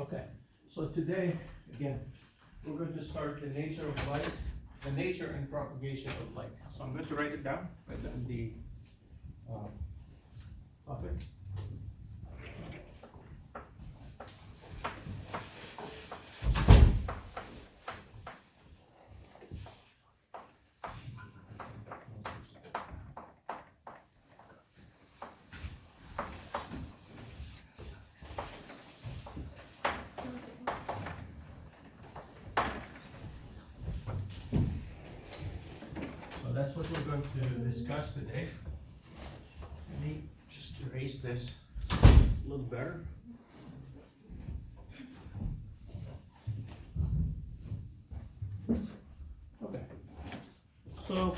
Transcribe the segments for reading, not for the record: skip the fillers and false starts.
Okay, so today, again, we're going to start the nature of light, the nature and propagation of light. So I'm going to write it down, in the topic. So that's what we're going to discuss today. Let me just erase this a little better. Okay. So,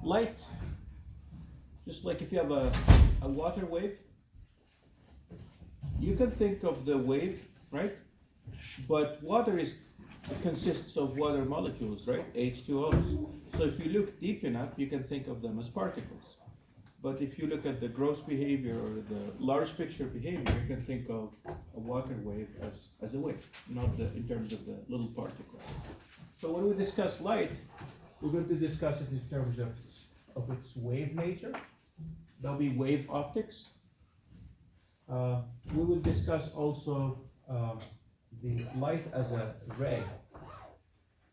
light, just like if you have a water wave, you can think of the wave, right? But water consists of water molecules, right? H2Os. So if you look deep enough, you can think of them as particles. But if you look at the gross behavior or the large picture behavior, you can think of a water wave as a wave, not in terms of the little particles. So when we discuss light, we're going to discuss it in terms of its wave nature. There'll be wave optics. We will discuss also the light as a ray.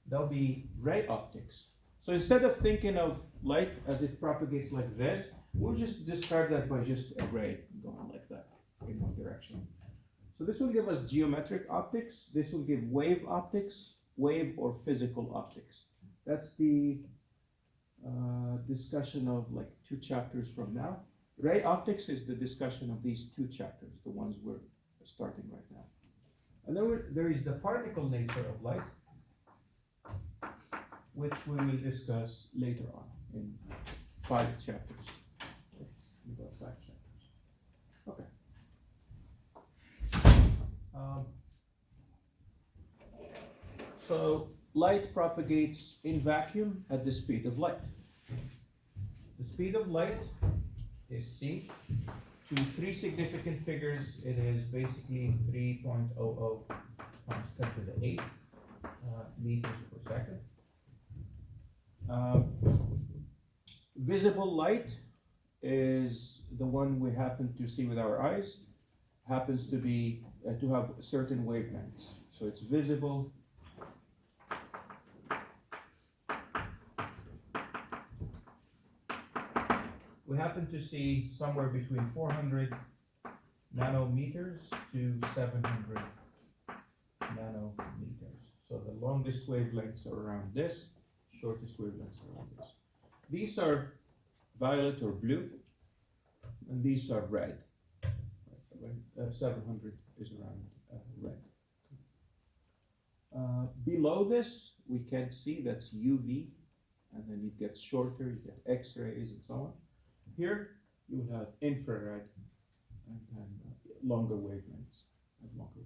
There'll be ray optics. So instead of thinking of light as it propagates like this, we'll just describe that by just a ray going like that in one direction. So this will give us geometric optics. This will give wave optics, wave or physical optics. That's the discussion of like 2 chapters from now. Ray optics is the discussion of these 2 chapters, the ones we're starting right now. And then there is the particle nature of light, which we will discuss later on in 5 chapters. About 5 chapters. Okay. So light propagates in vacuum at the speed of light. The speed of light is c. To 3 significant figures, it is basically 3.00 times 10 to the 8 meters per second. Visible light is the one we happen to see with our eyes, happens to be to have certain wavelengths. So it's visible. We happen to see somewhere between 400 nanometers to 700 nanometers. So the longest wavelengths are around this, shortest wavelengths are around this. These are violet or blue, and these are red. 700 is around red. Below this, we can see that's UV, and then it gets shorter, you get X-rays and so on. Here, you will have infrared and longer wavelengths. Okay.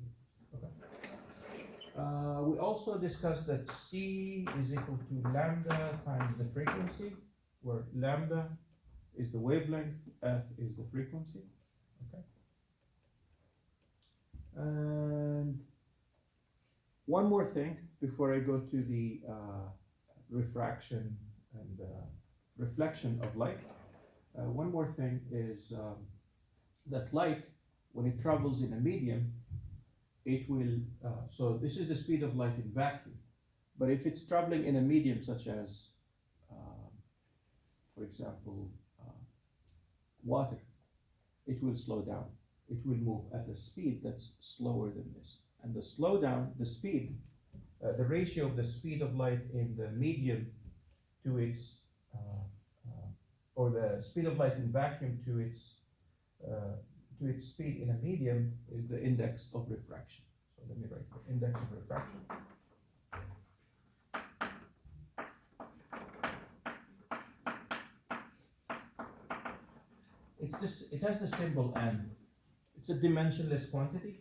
We also discussed that C is equal to lambda times the frequency, where lambda is the wavelength, F is the frequency. Okay. And one more thing before I go to the refraction and reflection of light. One more thing is that light, when it travels in a medium, it will, so this is the speed of light in vacuum, but if it's traveling in a medium such as, for example, water, it will slow down. It will move at a speed that's slower than this. And the slowdown, the speed, the ratio of the speed of light in the medium to its or the speed of light in vacuum to its speed in a medium is the index of refraction. So let me write the index of refraction. It has the symbol n. It's a dimensionless quantity,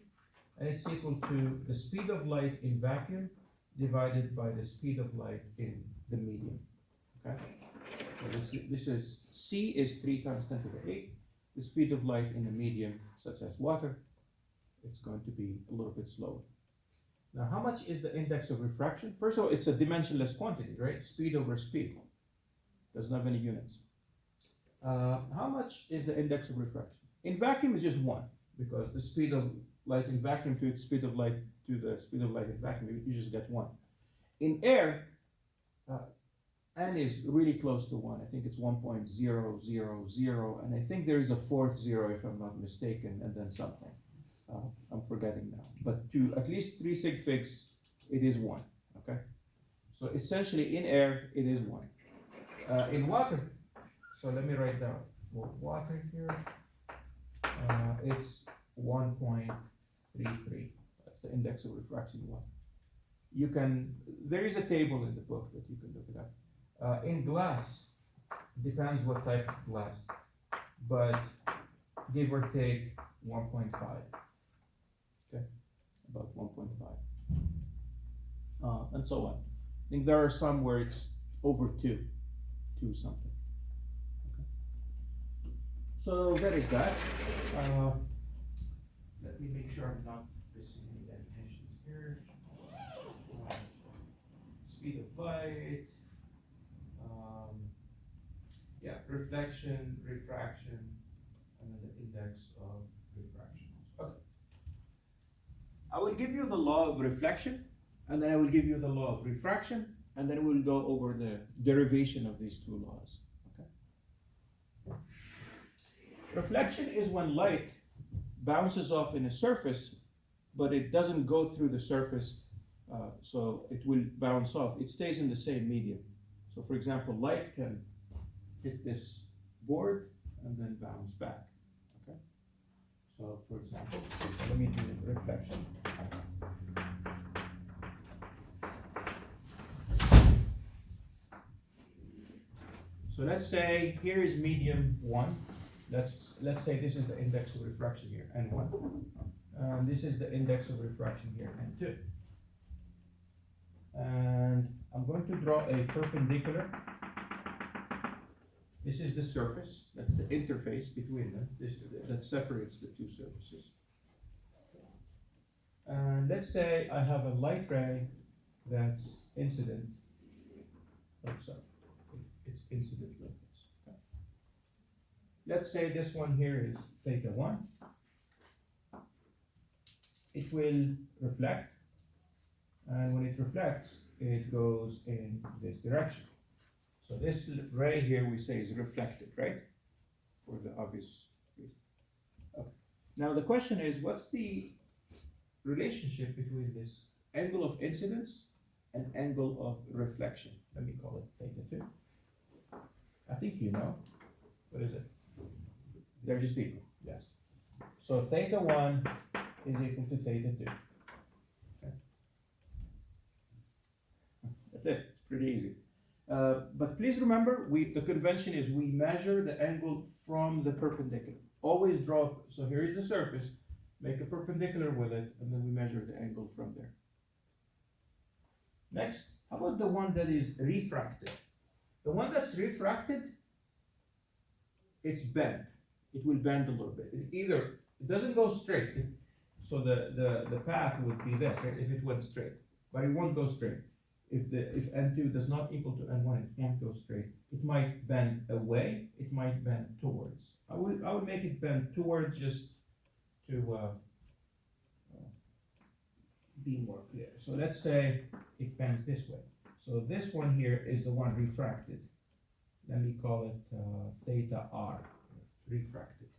and it's equal to the speed of light in vacuum divided by the speed of light in the medium. Okay. So this is C is 3 times 10 to the 8, the speed of light in a medium such as water, it's going to be a little bit slower. Now, how much is the index of refraction? First of all, it's a dimensionless quantity, right? Speed over speed. Doesn't have any units. How much is the index of refraction? In vacuum, it's just 1, because the speed of light in vacuum to its speed of light to the speed of light in vacuum, you just get 1. In air, n is really close to 1. I think it's 1.000, and I think there is a fourth zero, if I'm not mistaken, and then something. I'm forgetting now. But to at least 3 sig figs, it is 1. Okay? So essentially, in air, it is 1. In water, so let me write down. For water here, it's 1.33. That's the index of refraction in water. There is a table in the book that you can look it up. In glass, depends what type of glass, but give or take 1.5. Okay, about 1.5, and so on. I think there are some where it's over 2 something. Okay. So that is that. Let me make sure I'm not missing any definitions here. Speed of light. Yeah, reflection, refraction, and then the index of refraction. Okay. I will give you the law of reflection, and then I will give you the law of refraction, and then we'll go over the derivation of these two laws. Okay. Reflection is when light bounces off in a surface, but it doesn't go through the surface, so it will bounce off. It stays in the same medium. So for example, light can hit this board and then bounce back. Okay. So for example, let me do the reflection. So let's say here is medium 1. Let's say this is the index of refraction here, N1. This is the index of refraction here, N2. And I'm going to draw a perpendicular. This is the surface. That's the interface between them. That separates the two surfaces. And let's say I have a light ray that's incident. Oh, sorry. It's incident like this. Okay. Let's say this one here is theta 1. It will reflect. And when it reflects, it goes in this direction. So this ray here we say is reflected, right? For the obvious reason. Okay. Now the question is, what's the relationship between this angle of incidence and angle of reflection? Let me call it theta 2. I think you know. What is it? They're just equal, yes. So theta 1 is equal to theta 2. Okay. That's it. It's pretty easy. But please remember, the convention is we measure the angle from the perpendicular. Always draw, so here is the surface, make a perpendicular with it, and then we measure the angle from there. Next, how about the one that is refracted? The one that's refracted, it's bent. It will bend a little bit. It doesn't go straight. So the path would be this, right, if it went straight. But it won't go straight. If N2 does not equal to N1, it won't go straight. It might bend away, it might bend towards. I would make it bend towards just to be more clear. So let's say it bends this way. So this one here is the one refracted. Let me call it theta R, refracted.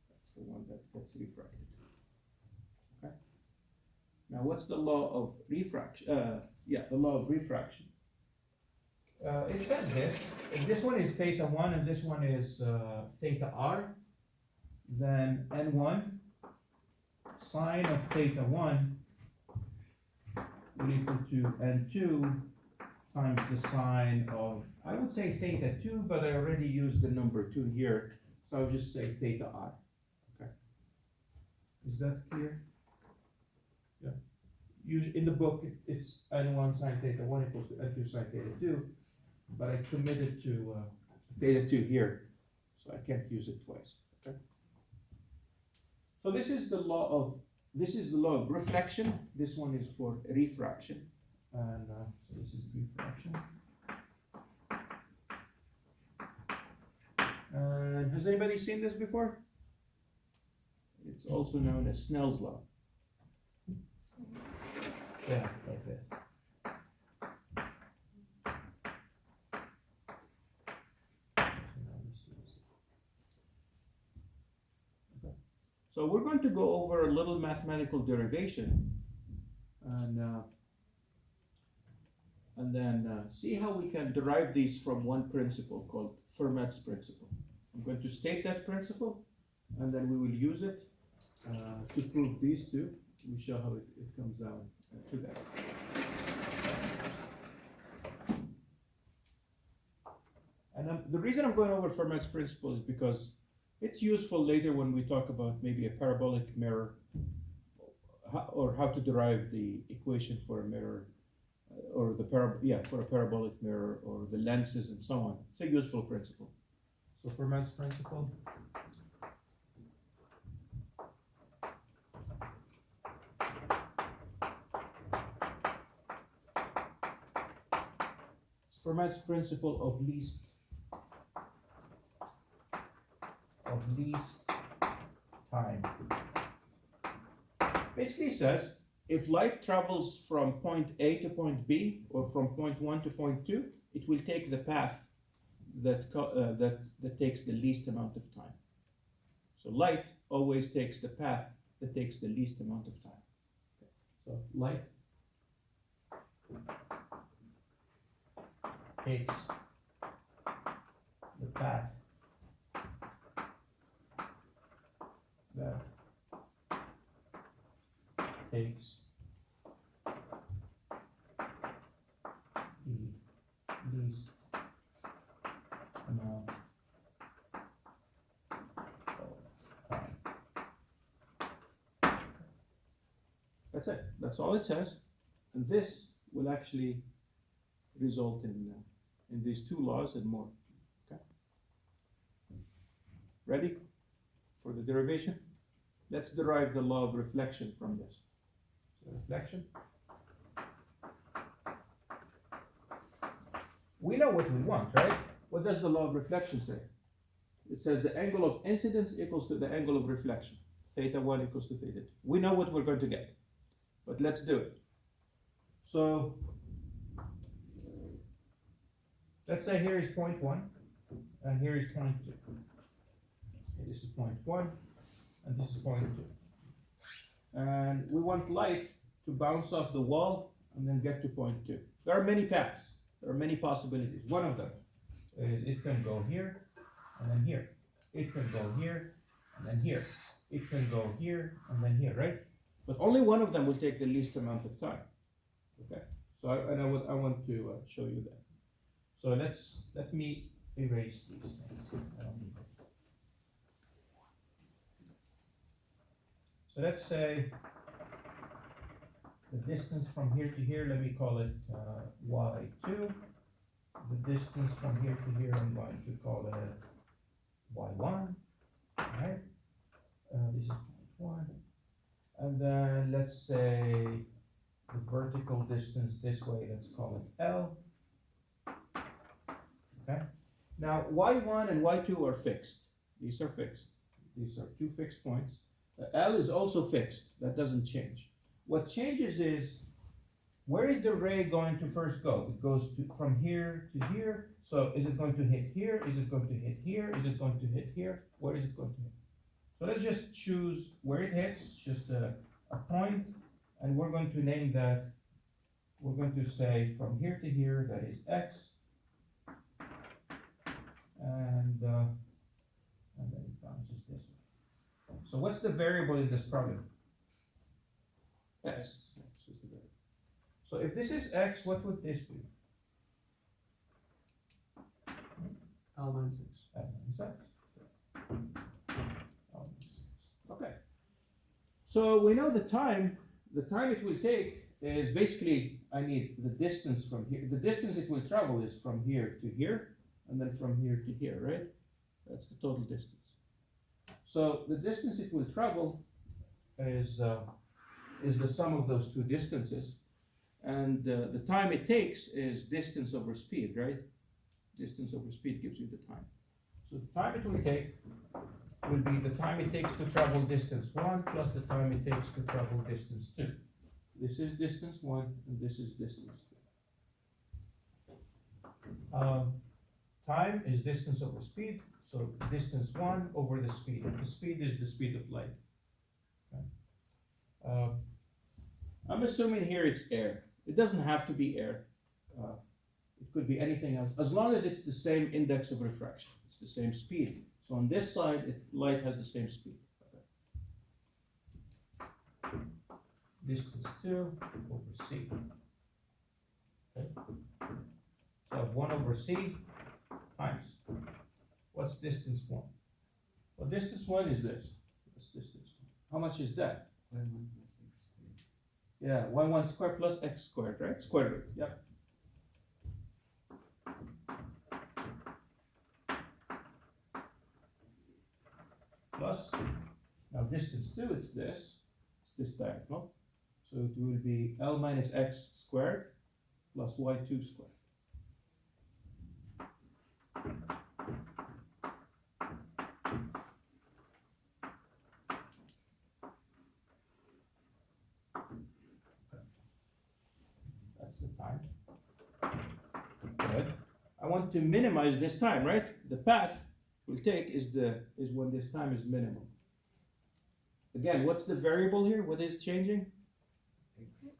That's the one that gets refracted. Okay. Now what's the law of refraction? The law of refraction. It says this. If this one is theta 1 and this one is theta R, then N1 sine of theta 1 will equal to N2 times the sine of, I would say theta 2, but I already used the number 2 here, so I'll just say theta R. Okay. Is that clear? Yeah. In the book, it's N1 sine theta 1 equals to N2 sine theta 2, but I committed to theta 2 here, so I can't use it twice. Okay. So this is the law of this is the law of reflection. This one is for refraction. And so this is refraction. And has anybody seen this before? It's also known as Snell's law. Yeah, like this. So we're going to go over a little mathematical derivation and then see how we can derive these from one principle called Fermat's principle. I'm going to state that principle, and then we will use it to prove these two. We show how it comes down to that. And the reason I'm going over Fermat's principle is because it's useful later when we talk about maybe a parabolic mirror, or how to derive the equation for a mirror, or for a parabolic mirror, or the lenses and so on. It's a useful principle. So Fermat's principle. It's Fermat's principle of least time. Basically says if light travels from point A to point B, or from point 1 to point 2, it will take the path that takes the least amount of time. So light always takes the path that takes the least amount of time. Okay. So light takes the path that takes the least amount of time. That's it. That's all it says. And this will actually result in these two laws and more. Okay. Ready for the derivation? Let's derive the law of reflection from this. So reflection. We know what we want, right? What does the law of reflection say? It says the angle of incidence equals to the angle of reflection. Theta 1 equals to theta 2. We know what we're going to get, but let's do it. So let's say here is point 1, and here is point 2. Okay, this is point 1, and this is point 2. And we want light to bounce off the wall and then get to point 2. There are many paths. There are many possibilities. One of them is it can go here and then here. It can go here and then here. It can go here and then here, right? But only one of them will take the least amount of time. Okay. So I want to show you that. So let me erase these things. I don't need them. So let's say the distance from here to here, let me call it y2. The distance from here to here, I'm going to call it y1. Right? This is point 1. And then let's say the vertical distance this way, let's call it L. Okay. Now y1 and y2 are fixed. These are fixed. These are two fixed points. L is also fixed. That doesn't change. What changes is, where is the ray going to first go? It goes from here to here. So is it going to hit here? Is it going to hit here? Is it going to hit here? Where is it going to hit? So let's just choose where it hits, just a point, and we're going to name that, we're going to say from here to here, that is x, and then it bounces this way. So what's the variable in this problem? X. X is the variable. So if this is x, what would this be? L-6. L-6. Okay. So we know the time it will take is basically, I need the distance from here. The distance it will travel is from here to here, and then from here to here, right? That's the total distance. So the distance it will travel is the sum of those two distances. And the time it takes is distance over speed, right? Distance over speed gives you the time. So the time it will take will be the time it takes to travel distance 1 plus the time it takes to travel distance 2. This is distance 1 and this is distance 2. Time is distance over speed, so distance 1 over the speed. The speed is the speed of light. Okay. I'm assuming here it's air. It doesn't have to be air. It could be anything else, as long as it's the same index of refraction. It's the same speed. So on this side, light has the same speed. Okay. Distance 2 over c. Okay. So I have 1 over c times. What's distance 1? Well, distance 1 is this. What's distance 1? How much is that? 1 plus x squared. Yeah, 1 squared plus x squared, right? Square root, yeah. Plus, now distance 2, it's this diagonal. So it will be L minus x squared plus y2 squared. That's the time. Good. I want to minimize this time, right? The path we'll take is when this time is minimum. Again, what's the variable here? What is changing?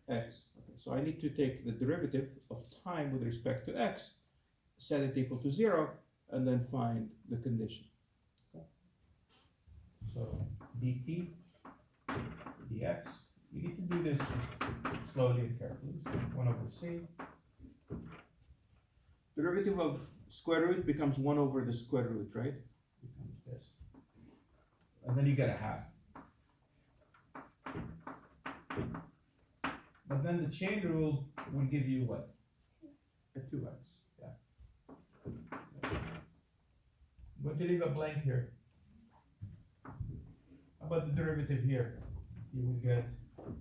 X. Okay, so I need to take the derivative of time with respect to x, set it equal to 0, and then find the condition. Okay. So dt dx. You need to do this just slowly and carefully. So 1 over c. Derivative of square root becomes 1 over the square root, right? Becomes this. And then you get a half. But then the chain rule will give you what? A 2x. Yeah. I'm going to leave a blank here. How about the derivative here? You will get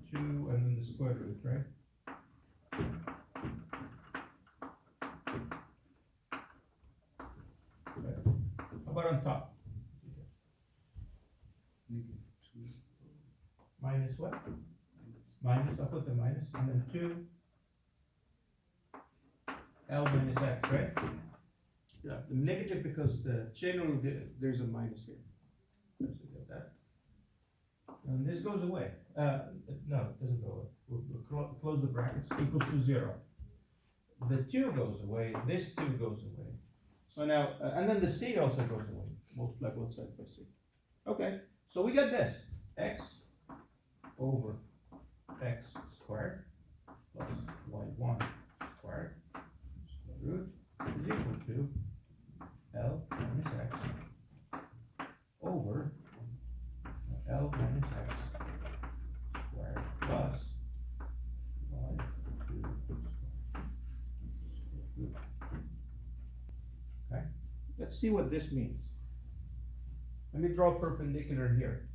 2 and then the square root, right? Okay. How about on top? Minus what? Minus, I'll put the minus, and then 2 L minus x, right? Yeah, the negative because the chain rule, there's a minus here. So you get that. And this goes away. No, it doesn't go away. We'll close the brackets, equals to 0. The 2 goes away, this 2 goes away. So now, and then the c also goes away. Multiply both sides by c. Okay, so we get this. X over x squared plus y1 squared square root is equal to L minus x over L minus x squared plus y2 squared. Okay, let's see what this means. Let me draw a perpendicular here.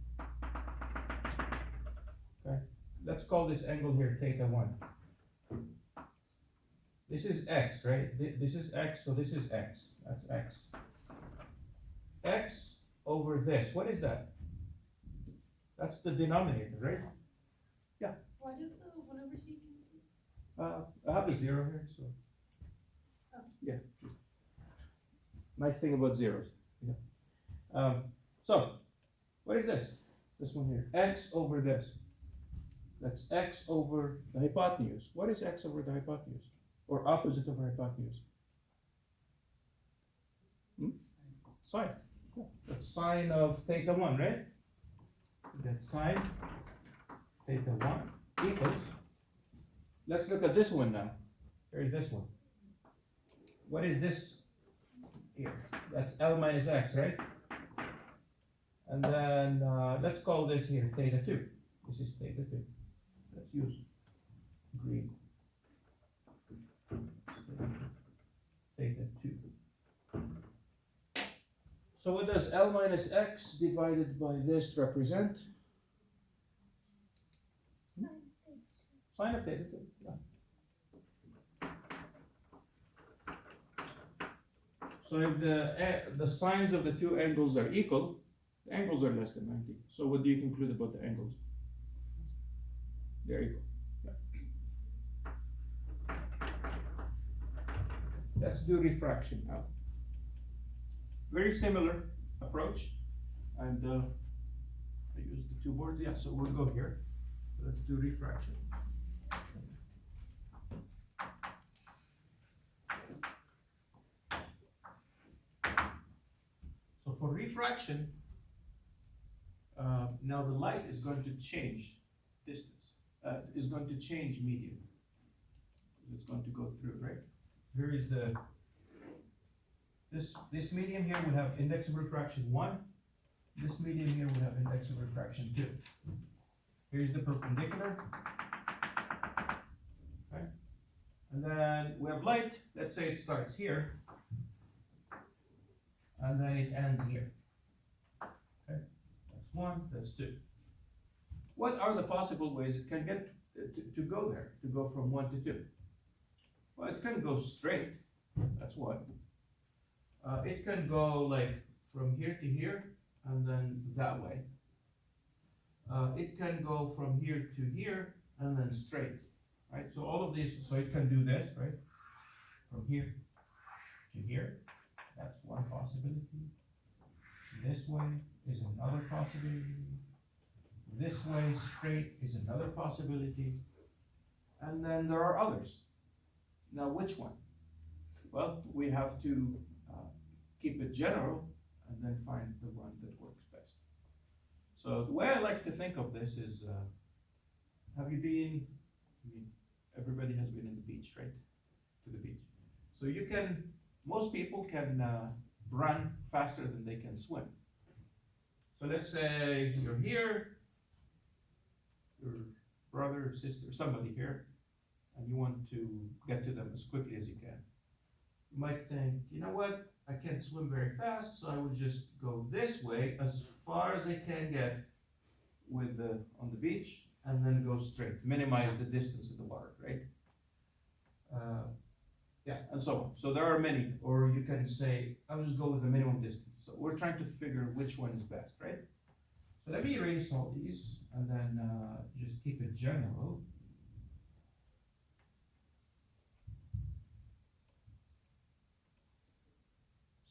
Okay, let's call this angle here theta 1. This is x, right? This is x, so this is x. That's x. X over this, what is that? That's the denominator, right? Yeah. Why does the 1 over c cancel? I have a 0 here, so. Oh. Yeah. Nice thing about zeros. Yeah. So, what is this? This one here. X over this. That's x over the hypotenuse. What is x over the hypotenuse? Or opposite of hypotenuse? Sine. Yeah. That's sine of theta 1, right? That's sine theta 1 equals. Let's look at this one now. Here's this one. What is this here? That's L minus x, right? And then let's call this here theta 2. This is theta 2. Let's use green. Theta 2. So what does L minus x divided by this represent? fine if they did it, yeah. So if the sines of the two angles are equal, the angles are less than 90. So what do you conclude about the angles? They're equal. Yeah. Let's do refraction now. Very similar approach, and I use the two boards. Yeah, so we'll go here. Let's do refraction. So for refraction, now the light is going to change distance, is going to change medium. It's going to go through, right? Here is this medium here would have index of refraction 1. This medium here would have index of refraction 2. Here's the perpendicular. Okay. And then we have light. Let's say it starts here. And then it ends here. Okay. That's 1, that's 2. What are the possible ways it can get to go there, to go from 1 to 2? Well, it can go straight. That's one. It can go like from here to here and then that way. It can go from here to here and then straight, right? So all of these, so it can do this, right? From here to here, that's one possibility. This way is another possibility. This way straight is another possibility. And then there are others. Now, which one? Well, we have to keep it general and then find the one that works best. So the way I like to think of this is, have you been, everybody has been in the beach, right? To the beach. So you can, most people can run faster than they can swim. So let's say you're here, your brother or sister, somebody here, and you want to get to them as quickly as you can. You might think, you know what, I can't swim very fast, so I would just go this way as far as I can get with on the beach, and then go straight, minimize the distance in the water, right? Yeah, and so on. So there are many, or you can say, I'll just go with the minimum distance. So we're trying to figure which one is best, right? So let me erase all these, and then just keep it general.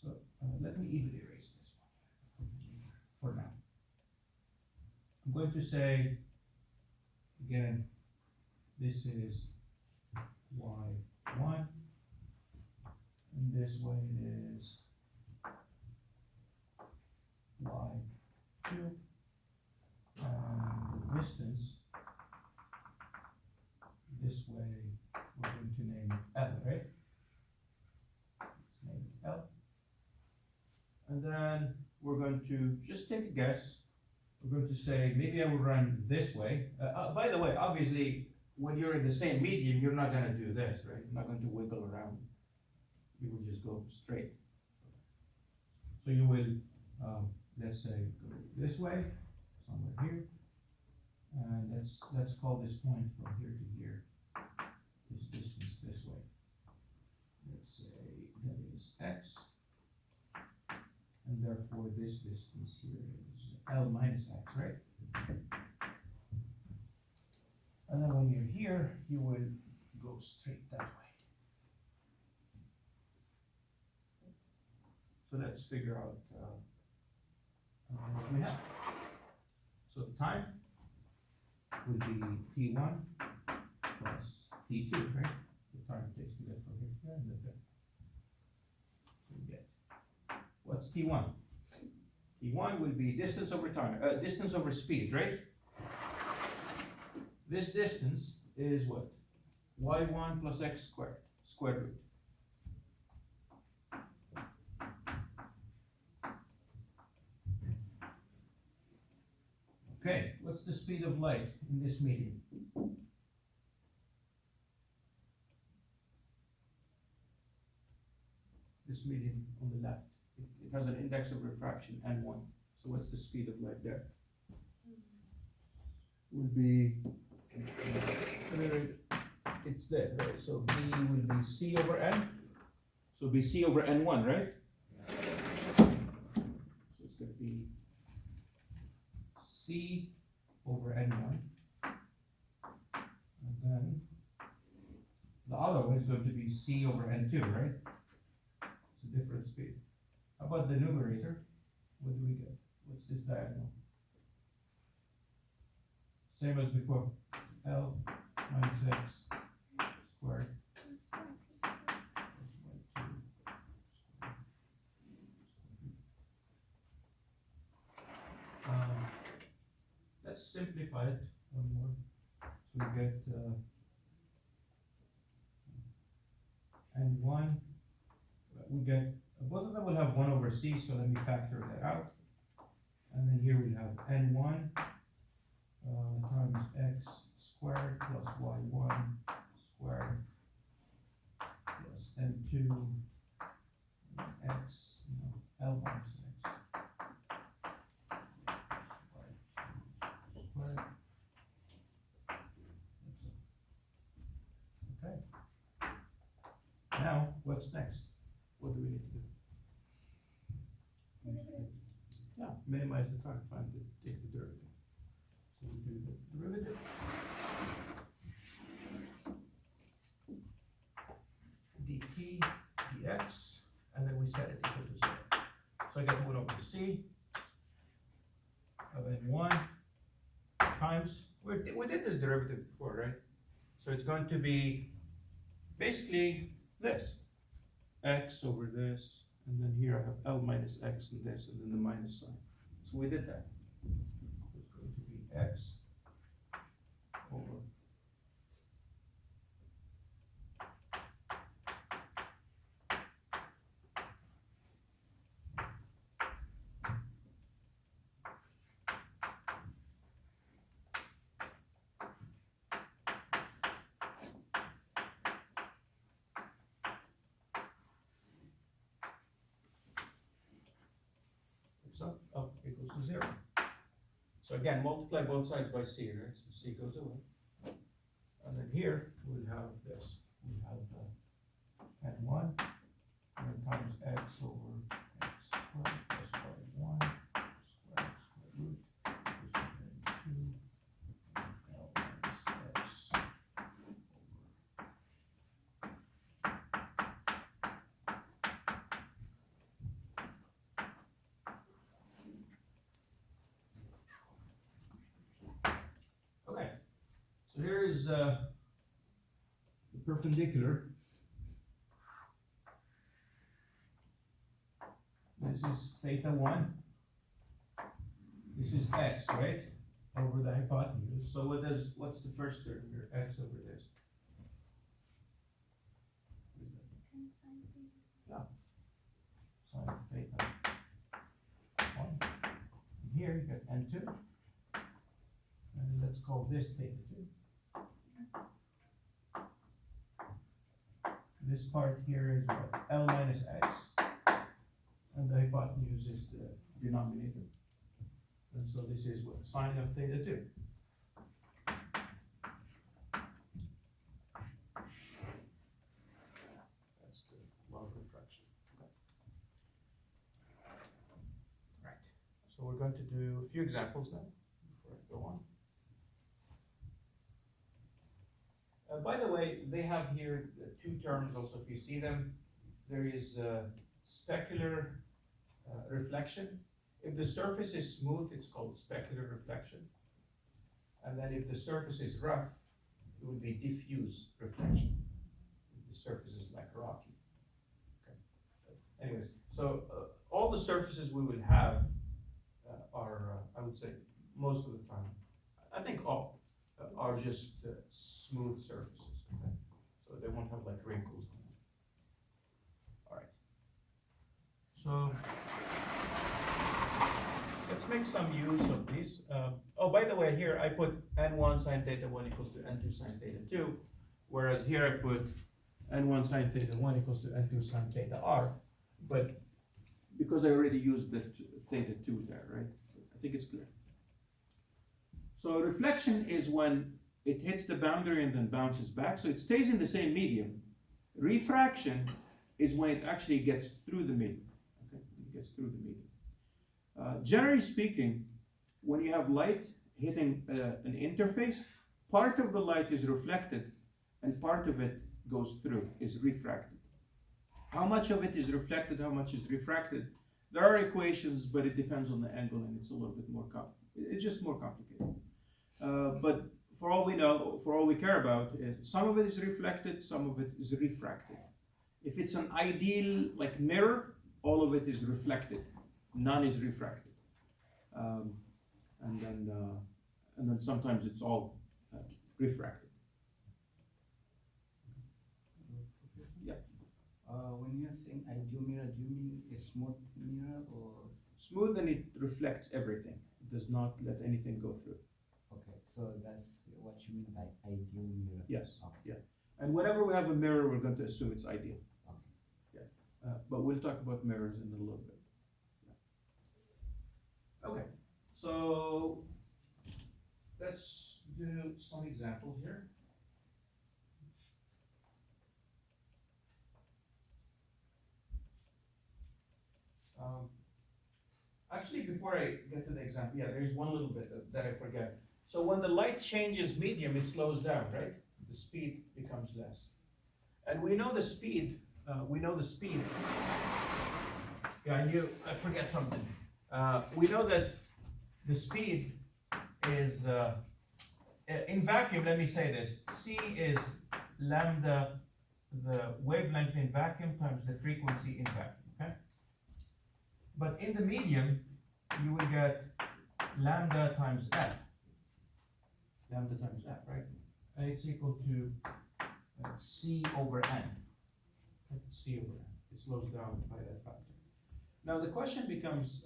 So let me even erase this one for now. I'm going to say, again, this is y1, and this way it is y2, and the distance, this way we're going to name it L, right? Let's name it L. And then we're going to just take a guess. We're going to say, maybe I will run this way. By the way, obviously, when you're in the same medium, you're not going to do this, right? You're not going to wiggle around. You will just go straight. So you will, let's say, go this way, somewhere here. And let's call this point from here to here, this distance this way. Let's say that is x. And therefore this distance here is L minus x, right? And then when you're here, you will go straight that way. So let's figure out what we have. So the time would be t1 plus t2, right? The time it takes to get from here to there and then there. We get. What's t1? t1 will be distance over time, distance over speed, right? This distance is what? y1 plus x squared, square root. Okay, what's the speed of light in this medium? This medium on the left. It has an index of refraction n1. So what's the speed of light there? Would be it's there, right? So B will be C over N. So it'll be C over N1, right? So it's going to be C over N1. And then the other one is going to be C over N2, right? It's a different speed. How about the numerator? What do we get? What's this diagonal? Same as before. L minus X squared plus Y2 squared. Let's simplify it one more. So we get N1, we get, both of them will have 1 over C, so let me factor that out. And then here we have N1 times X squared plus Y1 squared plus N2 X, L minus X squared. Okay. Now, what's next? What do we need to do? Yeah, minimize the time, take the derivative. So we do the derivative. dt dx, and then we set it equal to 0. So I get 1 over c of n1 times, we did this derivative before, right? So it's going to be basically this, x over this, and then here I have L minus x and this, and then the minus sign. So we did that. It's going to be x over up equals to 0. So again, multiply both sides by c, right? So c goes away. And then here we'll have this. We have n1 and then times x over x squared plus y1 squared square root equals to n2 L minus x Okay, so here is the perpendicular. This is theta 1. This is x, right? Over the hypotenuse. So what's the first term here? X over this. Yeah. Sine theta 1. And here you get n2. And let's call this theta 2. This part here is what? L minus x. And the hypotenuse is the denominator. And so this is what? Sine of theta 2. That's the law of refraction. Okay. Right. So we're going to do a few examples now before I go on. By the way, they have here two terms also, if you see them. There is specular reflection. If the surface is smooth, it's called specular reflection. And then if the surface is rough, it would be diffuse reflection. If the surface is like rocky. Okay. Anyways, so all the surfaces we will have are, I would say, most of the time, I think all, are just smooth surfaces. Okay? So they won't have like wrinkles on them. All right. So let's make some use of these. Oh, by the way, here I put n1 sine theta 1 equals to n2 sine theta 2, whereas here I put n1 sine theta 1 equals to n2 sine theta r, but because I already used the theta 2 there, right? I think it's clear. So reflection is when it hits the boundary and then bounces back, so it stays in the same medium. Refraction is when it actually gets through the medium. Okay, it gets through the medium. Generally speaking, when you have light hitting an interface, part of the light is reflected and part of it goes through, is refracted. How much of it is reflected, how much is refracted? There are equations, but it depends on the angle and it's a little bit more it's just more complicated. But for all we know, for all we care about, is some of it is reflected, some of it is refracted. If it's an ideal like mirror, all of it is reflected, none is refracted. And then sometimes it's all refracted. Yeah. When you're saying ideal mirror, do you mean a smooth mirror or? Smooth, and it reflects everything. It does not let anything go through. Okay, so that's what you mean by ideal mirror. Yes. Okay. Yeah. And whenever we have a mirror, we're going to assume it's ideal. Okay. Yeah. But we'll talk about mirrors in a little bit. Yeah. Okay. So let's do some examples here. Actually, before I get to the example, yeah, there's one little bit that I forget. So when the light changes medium, it slows down, right? The speed becomes less. And we know the speed, Yeah, I forget something. We know that the speed is, in vacuum, let me say this, C is lambda, the wavelength in vacuum times the frequency in vacuum, okay? But in the medium, you will get lambda times F. Lambda times F, right? And it's equal to C over N. Okay? C over N. It slows down by that factor. Now the question becomes,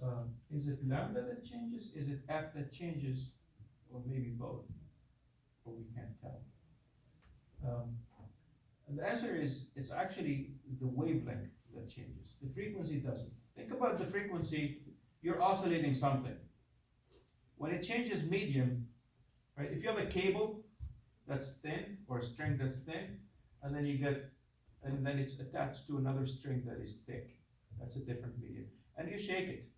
is it lambda that changes? Is it F that changes? Or maybe both? Or we can't tell. And the answer is, it's actually the wavelength that changes. The frequency doesn't. Think about the frequency, you're oscillating something. When it changes medium, right, if you have a cable that's thin, or a string that's thin, and then it's attached to another string that is thick, that's a different medium, and you shake it.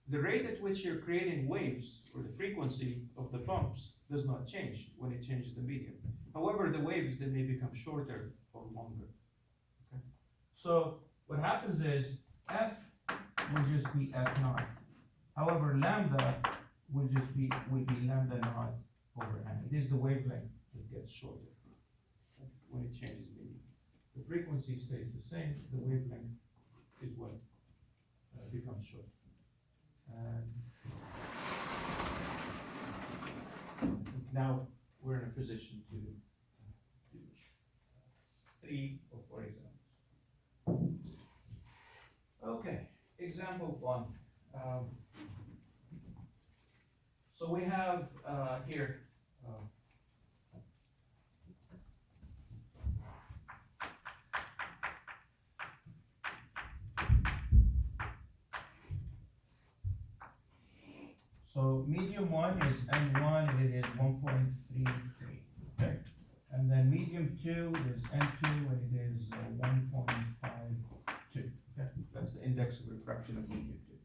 The rate at which you're creating waves, or the frequency of the bumps, does not change when it changes the medium. However, the waves, they may become shorter or longer. Okay? So what happens is, F will just be F naught. However, lambda will be lambda naught over N. It is the wavelength that gets shorter, okay, when it changes medium. The frequency stays the same, the wavelength is what becomes short. Now we're in a position to do 3 or 4 examples. Okay, example 1. So we have here so medium 1 is N1 and it is 1.33, okay? And then medium 2 is N2 and it is 1.52, okay? That's the index of refraction of medium 2.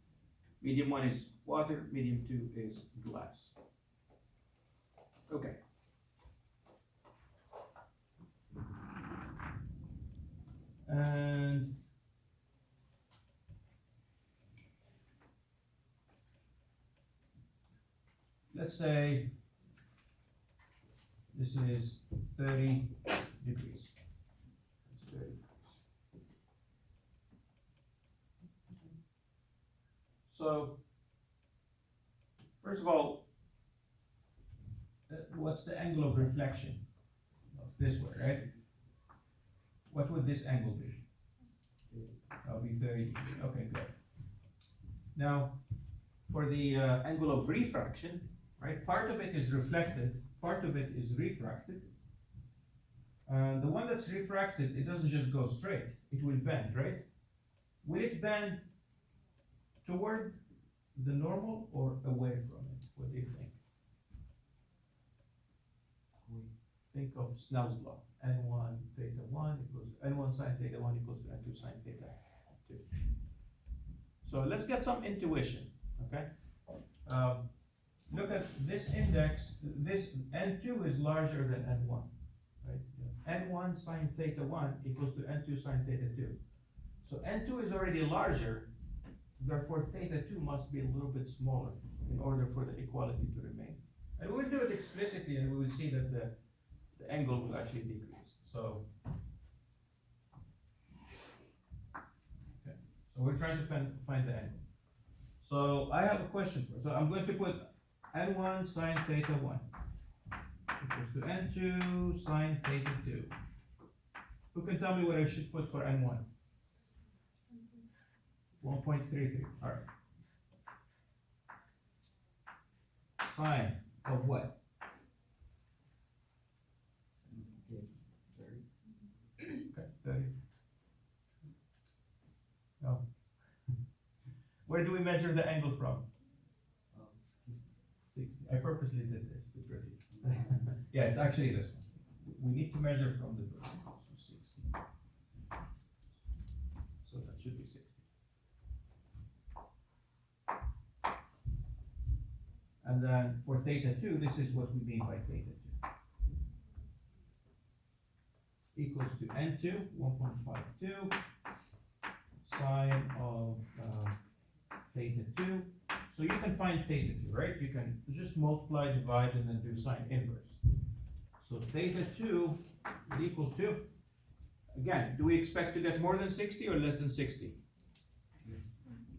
Medium 1 is water, medium 2 is glass. Okay. And let's say this is 30 degrees. It's 30 degrees. So, first of all, what's the angle of reflection? This way, right? What would this angle be? That'll be 30 degrees. Okay, good. Now, for the angle of refraction, right? Part of it is reflected, part of it is refracted. The one that's refracted, it doesn't just go straight, it will bend, right? Will it bend toward the normal or away from it? What do you think? think of Snell's law. N1 theta 1 equals N1 sine theta 1 equals to N2 sine theta 2. So let's get some intuition, okay? Look at this index. This N2 is larger than N1, right? N1 sine theta 1 equals to N2 sine theta 2. So N2 is already larger, therefore theta 2 must be a little bit smaller in order for the equality to remain. And we'll do it explicitly, and we will see that the angle will actually decrease. So, okay. So we're trying to find the angle. So I have a question for you. So I'm going to put N1 sine theta 1 equals to N2 sine theta 2. Who can tell me what I should put for N1? 1.33. All right. Sine of what? Okay, 30. No. Where do we measure the angle from? 60. I purposely did this to trick you. Yeah, it's actually this one. We need to measure from the vertical. So 60. So that should be 60. And then for theta 2, this is what we mean by theta 2. Equals to N2, 1.52, sine of theta 2. So you can find theta 2, right? You can just multiply, divide, and then do sine inverse. So theta 2 is equal to, again, do we expect to get more than 60 or less than 60?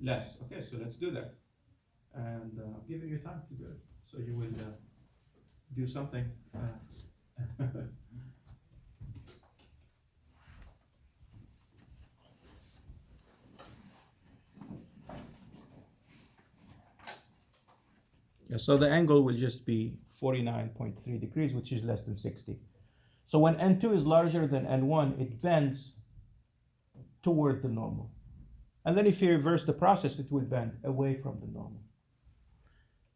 Less. Okay, so let's do that. And I'm giving you time to do it. So you will do something. Yeah, so the angle will just be 49.3 degrees, which is less than 60. So when N2 is larger than N1, it bends toward the normal. And then if you reverse the process, it will bend away from the normal.